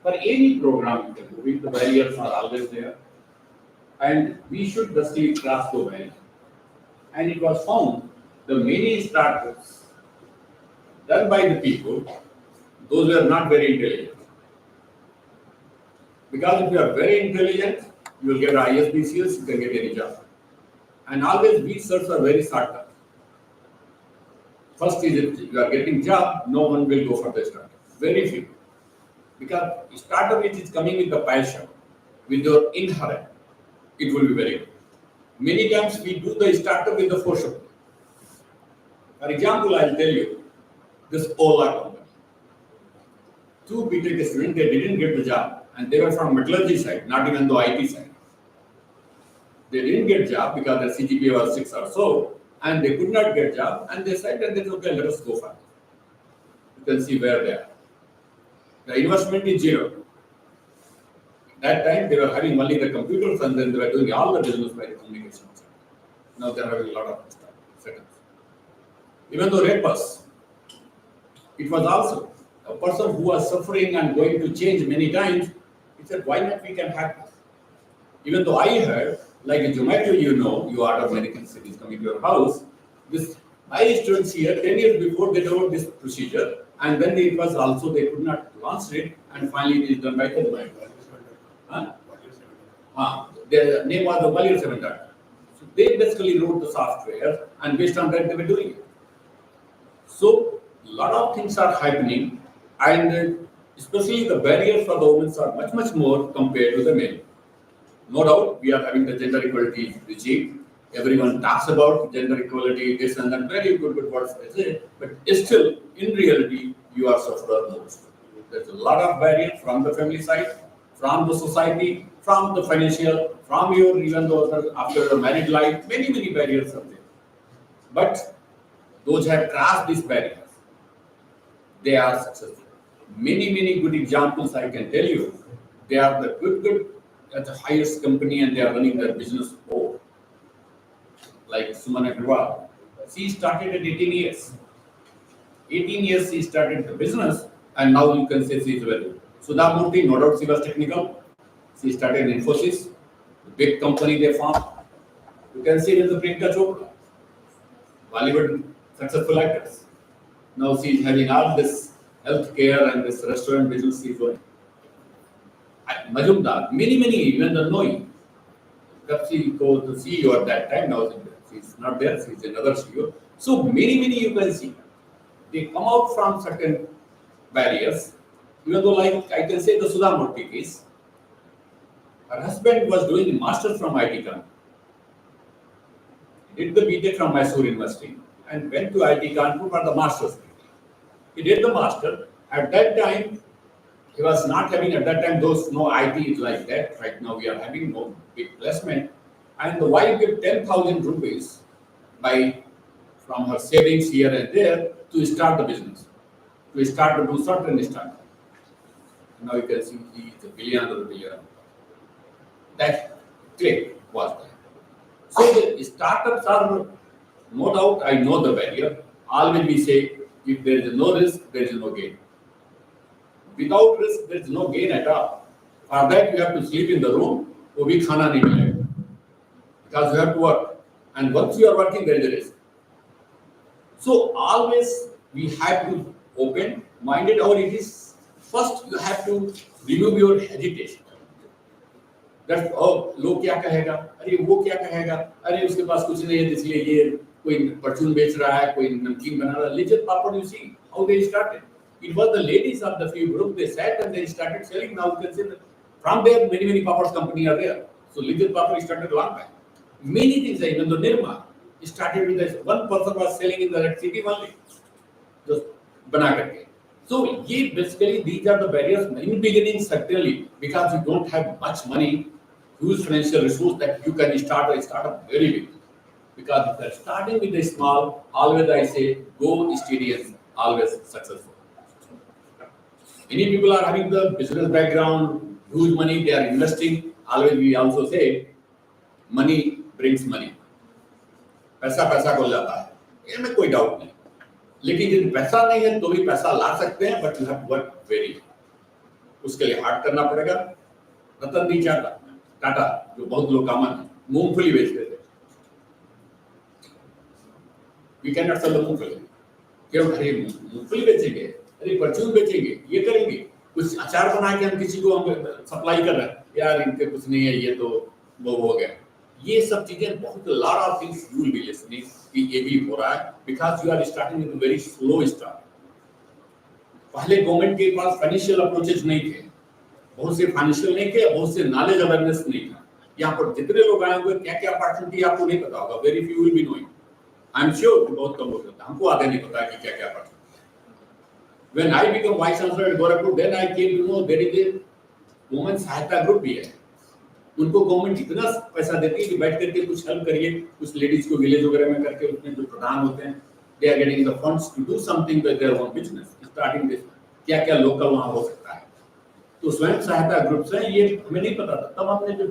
For any program you can move, the barriers are always there. And we should basically cross the barrier. And it was found the many startups done by the people, those were not very intelligent. Because if you are very intelligent, you will get ISBCs, you can get any job. And always we search are very short term. First is if you are getting job, no one will go for the startup. Very few. Because startup which is coming with the passion, with your inherent, it will be very good. Many times we do the startup with the force. For example, I'll tell you, this Ola company. Two BTech students, they didn't get the job, and they were from metallurgy side, not even the IT side. They didn't get job because their CGPA was 6 or so, and they could not get job, and they said that okay, let us go for it. You can see where they are. The investment is zero. That time they were having only the computers, and then they were doing all the business by the communication. Now they are having a lot of stuff, setups. Even though Red Bus, it was also a person who was suffering and going to change many times. He said, why not we can hack this? Even though I heard, like a Zomato, you order American cities coming to your house. This my students here 10 years before they developed this procedure, and then it was also they could not launch it, and finally it is done by the Zomato. The name was the Valir 7. So they basically wrote the software, and based on that they were doing it. So a lot of things are happening, and especially the barriers for the women are much more compared to the men. No doubt, we are having the gender equality regime. Everyone talks about gender equality, this and that, very good words they say, but still, in reality, you are sufferer most. There's a lot of barriers from the family side, from the society, from the financial, from your, even though after the married life, many barriers are there. But those who have crossed these barriers, they are successful. Many good examples I can tell you. They are the good at the highest company, and they are running their business over. Like Suman Agarwal, she started at 18 years. 18 years she started the business, and now you can say she is very good. Sudha Murthy, no doubt she was technical. She started in Infosys, the big company they formed. You can see with the Priyanka Chopra, Bollywood successful actors. Now she is having all this healthcare and this restaurant business she is doing. Majumdar, many, even the knowing. She goes to CEO at that time, now she's not there, she's another CEO. So many you can see. They come out from certain barriers, even though like I can say the Sudha Murthy case. Her husband was doing a master's from IT Kanpur. He did the BTech from Mysore University and went to IT Kanpur for the master's. He did the master. At that time, he was not having at that time those no IT is like that. Right now we are having no big placement. And the wife gave 10,000 rupees from her savings here and there to start the business. To start to do certain startup. Now you can see he is a billionaire. That click was there. So the startups are no doubt, I know the barrier. Always we say if there is no risk, there is no gain. Without risk, there is no gain at all. For that, you have to sleep in the room, or we khana nahi milega. Because you have to work. And once you are working, there is a risk. So always we have to open minded, or it is first you have to remove your hesitation. That's लोग क्या कहेगा, अरे वो क्या कहेगा, अरे उसके पास कुछ नहीं है इसलिए ये कोई परचून बेच रहा है, कोई नमकीन बना रहा है. Legit Papad, you see how they started. It was the ladies of the few group, they sat and they started selling. Now you can see that from there many papads company are there. So Legit Papad started a long time. Many things, even though Nirma started with this, one person was selling in the red city only, just bana karke. So ye basically these are the barriers in beginning certainly, because you don't have much money, huge financial resource that you can start a startup very big. Because if you are starting with a small, always I say go steady and always successful. Many people are having the business background, huge money, they are investing. Always we also say money brings money. पैसा को लाता है, इसमें कोई doubt नहीं. लेकिन यदि पैसा नहीं है तो भी पैसा ला सकते हैं, but you have to work very hard. उसके लिए हार्ड करना पड़ेगा. रतन दी टाटा जो बहुत लोग कॉमन है, मूंगफली बेचते थे. We can not sell the moongphali. क्यों? अरे मूंगफली बेचेंगे, अरे परचून बेचेंगे, ये करेंगे, कुछ अचार बना के हम किसी को हम सप्लाई कर रहे हैं, यार इनके कुछ नहीं है, ये तो वो हो गया. ये सब चीजें बहुत lot of things you will be listening कि ये भी हो रहा है, because you are starting with very slow start. पहले गवर्नमेंट के पास फाइनेंशियल अप्रोचेस नहीं थे, बहुत से फाइनेंशियल नहीं थे, बहुत से नॉलेज अवेयरनेस नहीं था. यहाँ पर जितने लोग आए हुए क्या क्या अपॉर्चुनिटी आपको नहीं पता होगा, very few will be knowing. I am sure कि बहुत कम लोग, हमको आगे नहीं पता कि क्या क्या opportunity. When I became vice chancellor at Gorakhpur, then I came to know there is a women सहायता ग्रुप भी है। उनको गवर्नमेंट इतना पैसा देती है कि बैठ करके कुछ हेल्प करिए, कुछ लेडीज को विलेज वगैरह में करके उसमें जो प्रधान होते हैं, they are getting the funds to do something with their own business, starting this, क्या क्या लोकल वहाँ हो सकता है। तो स्वयं सहायता ग्रुप से ये हमें नहीं पता था, तब हमने जो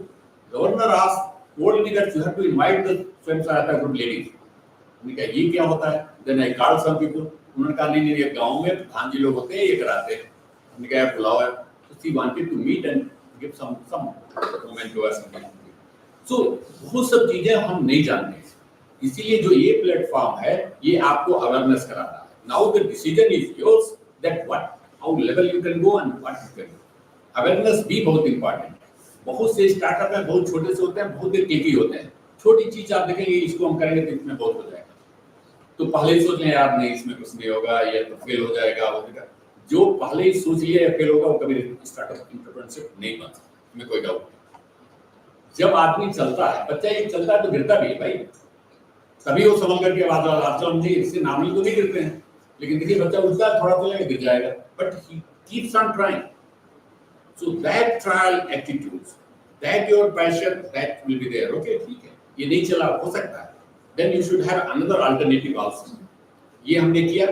governor asked told me that you have to invite the स्वयं सहायता ग्रुप लेडीज। हमने कहा ये क्या होता है? Then I called some people, उन्होंने कहा नहीं ये गांव में प्रधान जी लोग होते हैं, ये कराते हैं। हमने कहा बुलाओ है, तो she wanted to meet and give some moment to us. So बहुत सब चीजें हम नहीं जानते, इसीलिए जो ये प्लेटफॉर्म है ये आपको अवेयरनेस कराता है। Now the decision is yours that how level you can go and what you can do. Awareness भी बहुत इंपॉर्टेंट है। बहुत से स्टार्टअप है, बहुत छोटे से होते हैं, बहुत क्लिकी होते हैं। छोटी चीज आप देखेंगे इसको हम करेंगे तो इसमें बहुत हो जाएगा, तो पहले ही सोच लें यार नहीं इसमें कुछ नहीं होगा, ये तो फेल हो जाएगा, वो जाएगा। जो पहले ही सोच लिया या फेल होगा वो कभी स्टार्टअप एंटरप्रेन्योरशिप नहीं बन सकता, इसमें कोई डाउट नहीं। जब आदमी चलता है, बच्चा ये चलता है तो गिरता भी है भाई, तभी वो संभल करके आवाज मुझे इससे नामी तो नहीं गिरते हैं, लेकिन देखिए बच्चा उठता है थोड़ा तो गिर जाएगा, but he keeps on trying. So that trial attitudes, that your passion, that will be there. Okay, ठीक है, ये नहीं चला हो सकता है, then you should have another alternative also. ये हमने किया,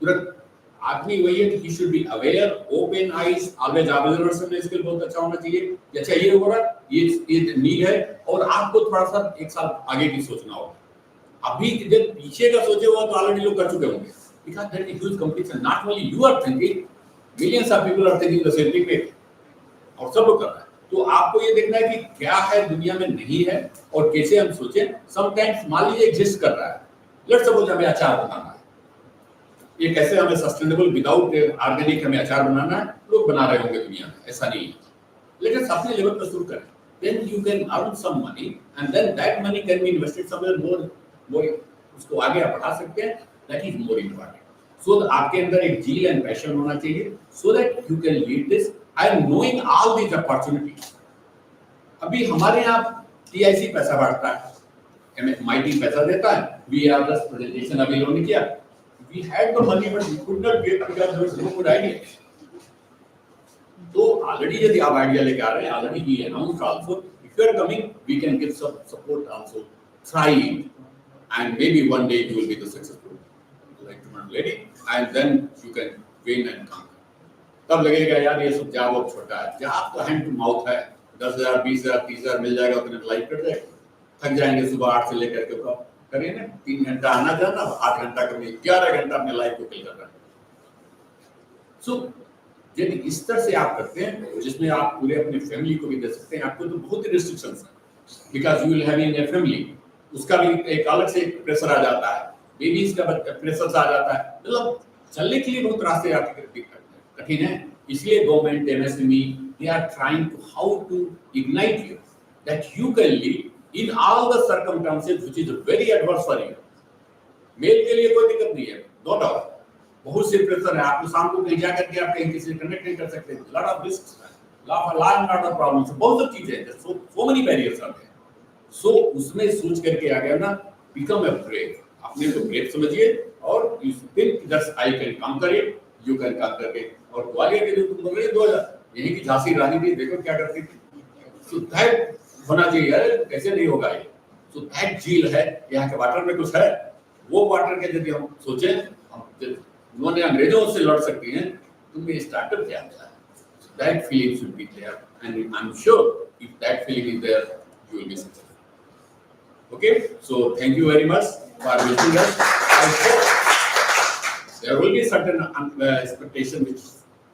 तुरंत आदमी वही है कि he should be aware, open eyes, always observation skill बहुत अच्छा होना चाहिए। अच्छा ये हो रहा, ये नीड है, और आपको थोड़ा सा एक साल आगे की सोचना होगा। अभी जब पीछे का सोचे हुआ तो ऑलरेडी लोग कर चुके होंगे, because that is huge competition. Not only you are thinking, millions of people are thinking the same thing. और सब लोग कर रहे हैं, तो आपको ये देखना है कि क्या है दुनिया में नहीं है और कैसे हम सोचें। समटाइम्स मान लीजिए एग्जिस्ट कर रहा है, लेट्स सपोज हमें अचार बनाना है, ये कैसे हमें सस्टेनेबल विदाउट ऑर्गेनिक हमें अचार बनाना है, लोग बना रहे होंगे दुनिया में, ऐसा नहीं है, लेकिन अपने लेवल पर शुरू करें, then you can earn some money and then that money can be invested somewhere more, उसको आगे आप बढ़ा सकते हैं। That is more important. So आपके अंदर एक जील एंड पैशन होना चाहिए, so that you can lead this and knowing all these opportunities. अभी हमारे यहाँ TIC पैसा बांटता है, MIT पैसा देता है, we have this presentation अभी लोगों ने किया, we had the money but we could not get because there was no good idea. तो already यदि आप आइडिया लेके आ रहे हैं, already we announced also, if you are coming, we can give some support also, try it, and maybe one day you will be the successful like lady, and then you can win and conquer. तब लगेगा यार ये सब job अब छोटा है, job तो hand to mouth है, 10,000 20,000 30,000 मिल जाएगा, उतने लाइफ कट जाएगा, थक जाएंगे सुबह 8 से लेकर के करिए ना, 3 घंटा आना जाना, 8 घंटा करिए, 11 घंटा अपने लाइफ को किल कर रहे हैं। सो यदि इस तरह से आप करते हैं जिसमें आप पूरे अपने फैमिली को भी दे सकते हैं, आपको तो बहुत ही रिस्ट्रिक्शंस है, because you will have in a family, उसका भी एक अलग से प्रेशर आ जाता है, बेबीज का प्रेशर आ जाता है, मतलब चलने के लिए बहुत रास्ते आपके कठिन है। इसलिए government MSME they are trying to how to ignite you that you can lead in all the circumstances which is very adverse for you. मेल के लिए कोई दिक्कत नहीं है, नो डाउट, बहुत से प्रेशर है, आप शाम को कहीं जाकर के आप कहीं किसी से कनेक्ट नहीं कर सकते, लॉट ऑफ रिस्क्स है, लॉट ऑफ प्रॉब्लम्स, बहुत सब चीजें हैं, so many barriers are there. So उसमें सोच करके आ गया ना, बिकम अ ब्रेव, अपने को ब्रेव समझिए और you think that I can conquer it, you can conquer it. और ग्वालियर के जो तुम बोल रहे 2000 यही की झांसी रानी थी, देखो क्या करती थी, सो दैट होना चाहिए यार, कैसे नहीं होगा ये। सो दैट झील है, यहाँ के वाटर में कुछ है, वो वाटर के यदि हम सोचें, हम उन्होंने अंग्रेजों से लड़ सकती हैं, तुम्हें स्टार्टअप क्या मिला, that feeling should be there and I am sure if that feeling is there you will be successful. Okay, so thank you very much for visiting us. I hope there will be certain expectation which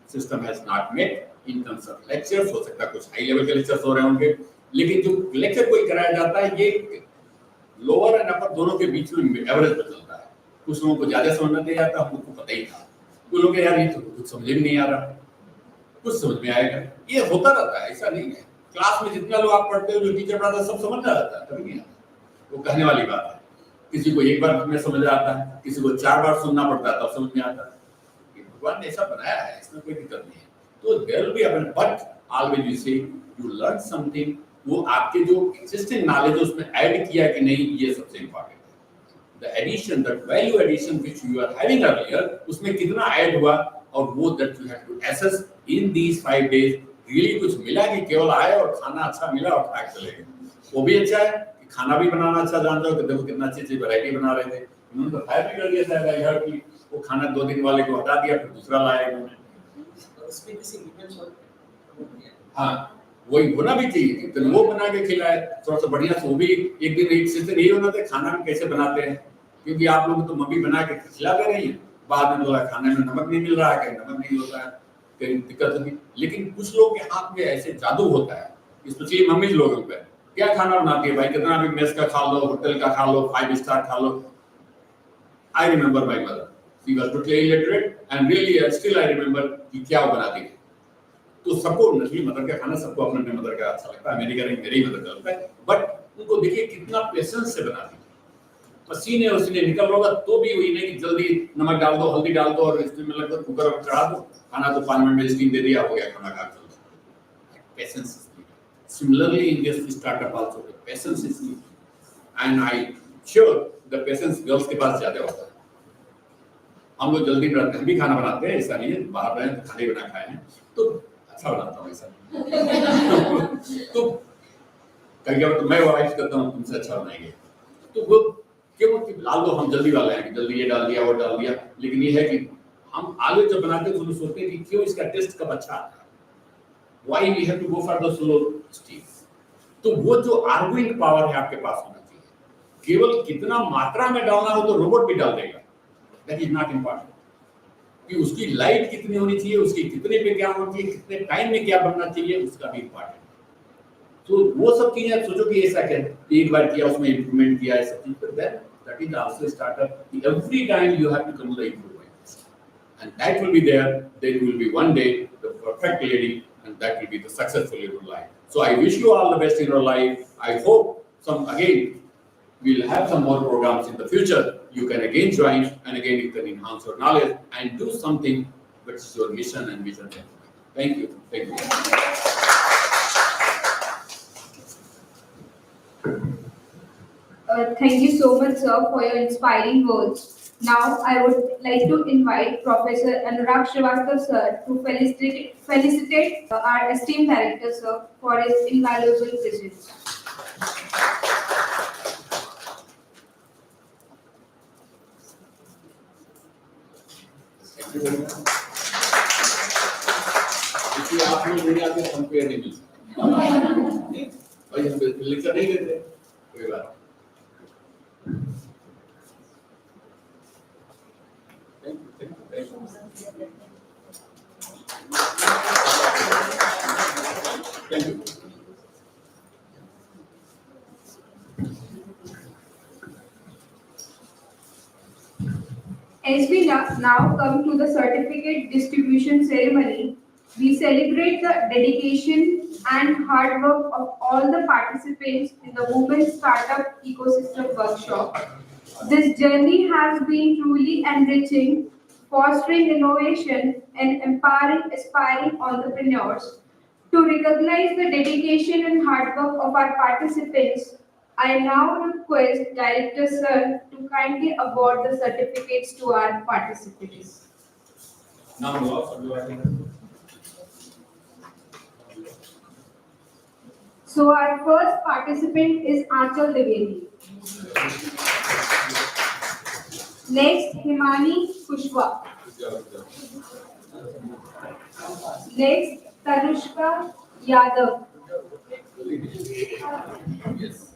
system has not met in terms of lectures, हो सकता है कुछ high level के lectures हो रहे होंगे, लेकिन जो लेक्चर कोई कराया जाता है ये लोअर एंड अपर दोनों के बीच में एवरेज पे चलता है। कुछ लोगों को ज्यादा समझ नहीं आता, हमको पता ही था, कुछ लोग यार ये तो कुछ समझ में नहीं आ रहा, कुछ समझ में आएगा, ये होता रहता है, ऐसा नहीं है। क्लास में जितना लोग आप पढ़ते हो, जो टीचर पढ़ाता है, सब समझ आता है, कभी नहीं आता, वो कहने वाली बात है। किसी को एक बार में समझ आता है, किसी को 4 बार सुनना पड़ता है तब समझ में आता है। भगवान ने ऐसा बनाया है, इसमें कोई दिक्कत नहीं है। तो देयर विल बी अपने, बट ऑलवेज यू से यू लर्न समथिंग, वो आपके जो एग्जिस्टिंग नॉलेज है उसमें ऐड किया कि नहीं, ये सबसे इंपॉर्टेंट है। The addition, the value addition which you are having earlier, उसमें कितना ऐड हुआ और वो that you have to assess in these 5 days really कुछ मिला कि केवल आए और खाना अच्छा मिला और खा के चले गए। वो भी अच्छा है कि खाना भी बनाना अच्छा जानते हो कि देखो कितना अच्छी वैरायटी बना रहे थे। उन्होंने तो फायर भी कर दिया था आई हर्ड कि वो खाना 2 दिन वाले को हटा दिया फिर दूसरा लाया इन्होंने। उसमें किसी इवेंट्स और हाँ वही होना भी चाहिए कि वो बना के खिलाए थोड़ा सा बढ़िया से। वो भी एक दिन एक सिस्टम यही होना था खाना में कैसे बनाते हैं, क्योंकि आप लोग तो मम्मी बना के खिला दे रही है, बाद में बोला खाने में नमक नहीं मिल रहा है, कहीं नमक नहीं होता है, कहीं दिक्कत होती। लेकिन कुछ लोग के हाथ में ऐसे जादू होता है, स्पेशली मम्मी लोगों पे, क्या खाना बनाती है भाई, कितना भी मेस का खा लो, होटल का खा लो, 5 स्टार खा लो। I remember my mother, she was totally illiterate and really still I remember कि क्या वो बनाती है। तो सबको नस्ली मदर का खाना सबको अपने मदर का अच्छा लगता है, अमेरिका में मेरी मदर का लगता है, बट उनको देखिए कितना पेशेंस से बनाती है। पसीने उसीने निकल रहा होगा तो भी वही नहीं कि जल्दी नमक डाल दो, हल्दी डाल दो और स्टीम में लगभग कुकर में चढ़ा दो, खाना तो 5 मिनट में स्टीम दे दिया, हो गया खाना खा के। Patience similarly in this startup also the patience is needed and I sure the patience girls के पास ज्यादा होता है। हम लोग जल्दी बनाते हैं, भी खाना बनाते हैं, ऐसा नहीं है बाहर रहे तो खाने बना खाए हैं तो अच्छा बनाता हूँ ऐसा तो कहीं तो मैं वाइफ करता हूँ तुमसे अच्छा बनाएंगे, तो वो क्यों कि लाल दो हम जल्दी वाले हैं कि जल्दी ये डाल दिया वो डाल दिया। लेकिन ये है कि हम आलू जब बनाते हैं तो सोचते हैं कि क्यों इसका टेस्ट कब अच्छा आता है, why we have to go for the slow steam। तो वो जो आर्गुइंग पावर है आपके पास होना चाहिए, केवल कितना मात्रा में डालना हो तो रोबोट भी डाल देगा, दैट इज नॉट इंपॉर्टेंट कि उसकी लाइट कितनी होनी चाहिए, उसकी कितने पे क्या होना चाहिए, कितने टाइम में क्या बनना चाहिए, उसका भी इंपॉर्टेंट। तो वो सब चीजें सोचो कि ऐसा क्या एक बार किया उसमें इंप्रूवमेंट किया है सब चीज, but then that is also startup every time you have to come to the improvement and that will be there, then will be one day the perfect lady and that will be the successful in your life। So I wish you all the best in your life। I hope we'll have some more programs in the future, you can again join and again you can enhance your knowledge and do something which is your mission and vision। Thank you, thank you। Thank you so much, sir, for your inspiring words. Now, I would like to invite Professor Anurag Srivastava, sir, to felicitate our esteemed director, sir, for his invaluable presence. Thank you very much। इसलिए आप लोग नहीं आते हम पे नहीं मिलता भाई, हम लिखकर नहीं देते कोई बात। Thank you। As we now come to the certificate distribution ceremony, we celebrate the dedication and hard work of all the participants in the Women Startup Ecosystem Workshop. This journey has been truly enriching, fostering innovation and empowering aspiring entrepreneurs. To recognize the dedication and hard work of our participants, I now request Director Sir to kindly award the certificates to our participants. Now you also do I think। So our first participant is Aanchal Dwivedi. Next, Himani Kushwa. Next, Tanushka Yadav. Yes।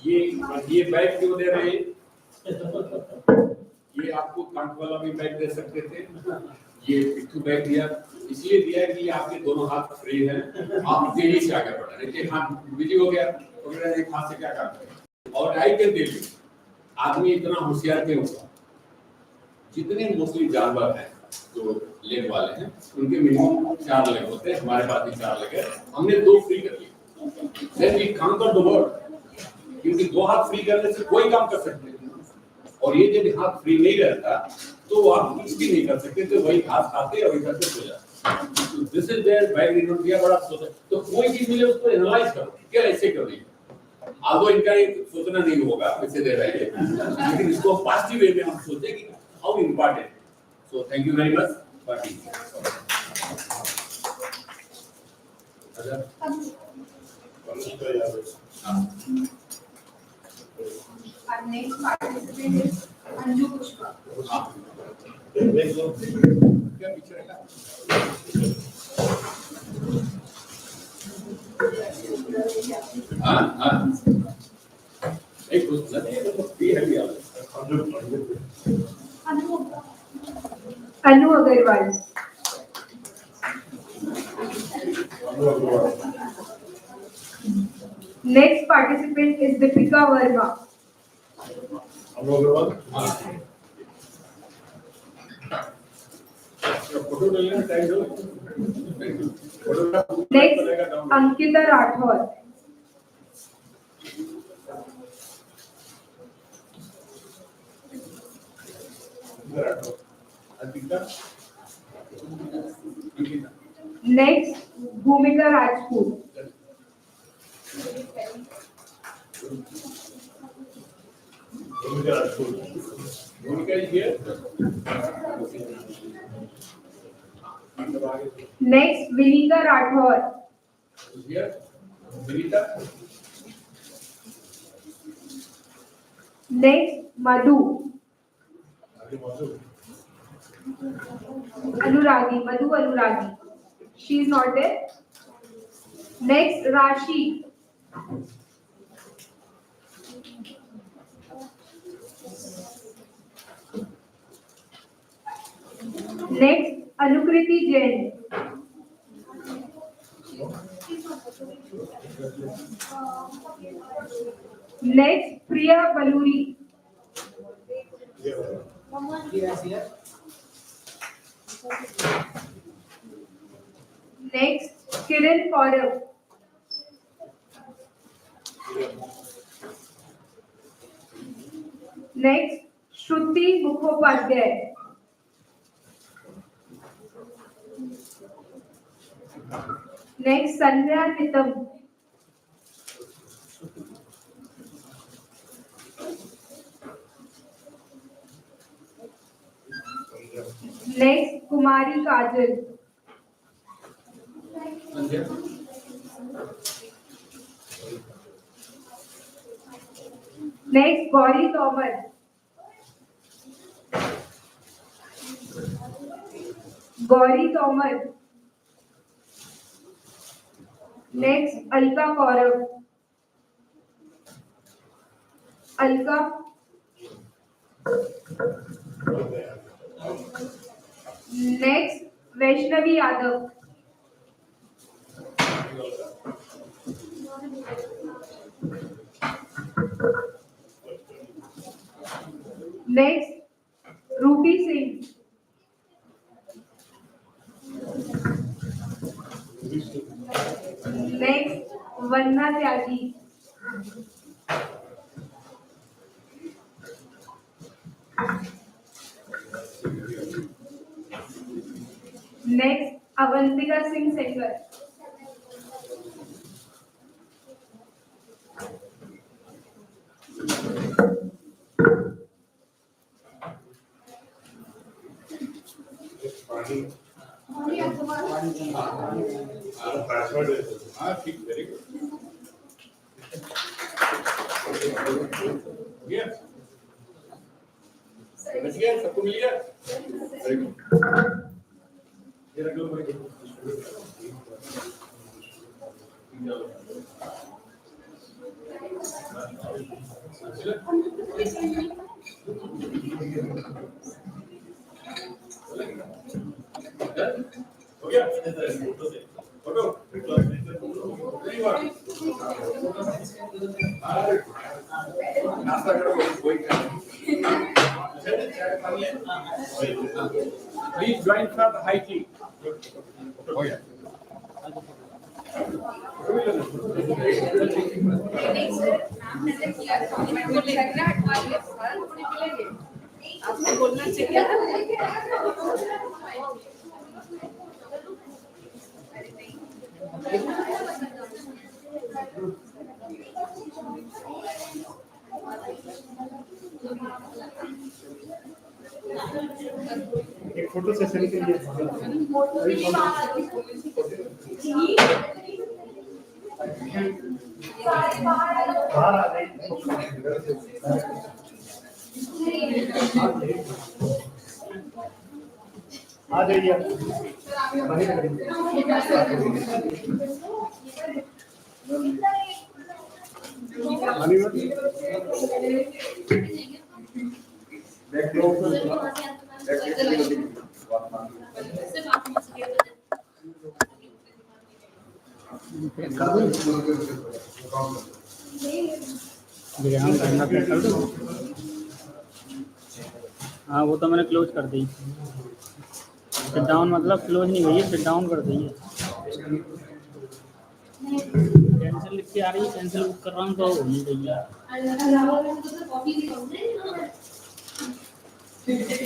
ये bag क्यों दे रहे हैं? ये आपको can't वाला भी bag दे सकते थे, ये पिट्ठू बैग दिया इसलिए दिया कि ये आपके दोनों हाथ फ्री हैं, आप तेजी से आगे बढ़ रहे हैं। हाथ बिजी हो गया तो मेरा एक हाथ से क्या काम करें। और आई कैन टेल यू, आदमी इतना होशियार क्यों होगा, जितने मोस्टली जानवर हैं जो लेग वाले हैं उनके मिनिमम 4 लेग होते हैं, हमारे पास भी 4 लेग है, हमने 2 फ्री कर लिए। Then we conquer the world, क्योंकि 2 हाथ फ्री करने से कोई काम कर सकते हैं, और ये जब हाथ फ्री नहीं रहता तो आप कुछ भी नहीं कर सकते, तो वही घास खाते और इधर से सो जाते। तो दिस इज देयर बैग इन्होंने दिया बड़ा सोचा, तो कोई चीज मिले उसको एनालाइज करो, क्या ऐसे कर रही है। आल्दो इनका ये सोचना नहीं होगा वैसे दे रहे हैं, लेकिन इसको पॉजिटिव वे में हम सोचे कि how important. So thank you very much for being Anushka Yadav. Our next participant is Anju Pushpa. देख लो. क्या पिक्चर है? हाँ. एक कुछ भी है भी Anu Agarwal. Next participant is Deepika Verma. Photo डालने में टाइम दो. Next, Ankita Rathod. Next, Bhumika Rajput. Monica is here. Next, Vinika Rathod. Is here. Vinita. Next, Madhu. Madhu Anuragi. She is not there. Next, Rashi. Next, Anukriti Jain. Next, Priya Baluri. Yes, here. Next, Kiran Kaurav. Next, Shruti Mukhopadhyay. Next, Sandhya Nitam. Next, Kumari Kajal. Next, Gauri Tomar. Gauri Tomar. Next, Alka Kaurav. Alka. Next, Vaishnavi Yadav. Next, Rupi Singh. Next, Vanna Tyagi. Next, Avantika Singh Sengar. ठीक, very good. Yes. बच गया, सबको मिल गया? Very good. ये रख लो भाई. हो गया? फोटो. नहीं हुआ. नाश्ता करो, कोई Please join for the high tea. Oh yeah. आपको बोलना चाहिए. फोटो सेशन के लिए बाहर आ जाइए हाँ वो तो मैंने क्लोज कर दी। सिट डाउन मतलब क्लोज नहीं हुई है, सिट डाउन कर दी है। कैंसिल लिख के आ रही है, कैंसिल बुक कर रहा हूँ तो हो नहीं रही है। ठीक है